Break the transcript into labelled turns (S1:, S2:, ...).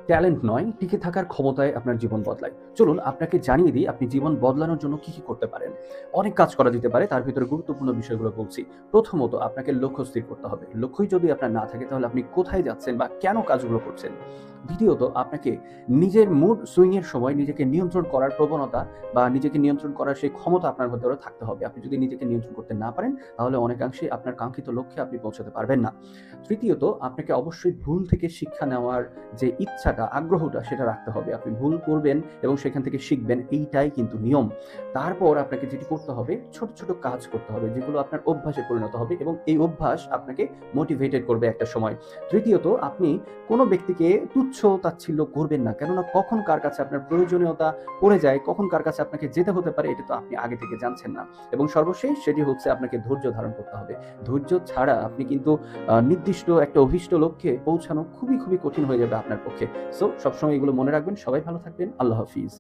S1: Talent নয়, টিকে থাকার ক্ষমতায় আপনার জীবন বদলায়। চলুন আপনাকে জানিয়ে দিই আপনি জীবন বদলানোর জন্য কি করতে পারেন। অনেক কাজ করা যেতে পারে, তার ভিতরে গুরুত্বপূর্ণ বিষয়গুলো বলছি। প্রথমত আপনাকে লক্ষ্য স্থির করতে হবে। লক্ষ্যই যদি আপনার না থাকে তাহলে আপনি কোথায় যাচ্ছেন বা কেন কাজগুলো করছেন? দ্বিতীয়ত আপনাকে নিজের মুড সুইং এর সময় নিজেকে নিয়ন্ত্রণ করার প্রবণতা বা নিজেকে নিয়ন্ত্রণ করার সেই ক্ষমতা আপনার ভেতরে থাকতে হবে। আপনি যদি নিজেকে নিয়ন্ত্রণ করতে না পারেন তাহলে অনেকাংশেই আপনার কাঙ্ক্ষিত লক্ষ্যে আপনি পৌঁছাতে পারবেন না। তৃতীয়ত আপনাকে অবশ্যই ভুল থেকে শিক্ষা নেওয়ার যে ইচ্ছাটা, আগ্রহটা সেটা রাখতে হবে। আপনি ভুল করবেন এবং সেখান থেকে শিখবেন, এইটাই কিন্তু নিয়ম। তারপর আপনাকে যেটি করতে হবে, ছোট, ছোট কাজ করতে হবে যেগুলো আপনার অভ্যাসে পরিণত হবে এবং এই অভ্যাস আপনাকে মোটিভেটেড করবে একটা সময়। তৃতীয়ত আপনি কোনো ব্যক্তিকে তুচ্ছ-তাচ্ছিল্য করবেন না। কেননা কখন কার কাছে আপনার প্রয়োজনীয়তা পড়ে যায়, কখন কার কাছে আপনাকে যেতে হতে পারে এটা তো আপনি আগে থেকে জানছেন না। এবং সর্বশেষ সেটি হচ্ছে আপনাকে ধৈর্য ধারণ করতে হবে। ধৈর্য ছাড়া আপনি কিন্তু নির্দিষ্ট একটা অভীষ্ট লক্ষ্যে পৌঁছানো খুবই, খুবই কঠিন হয়ে যাবে আপনার পক্ষে। সো সবসময় এগুলো মনে রাখবেন। সবাই ভালো থাকবেন। আল্লাহ হাফিজ।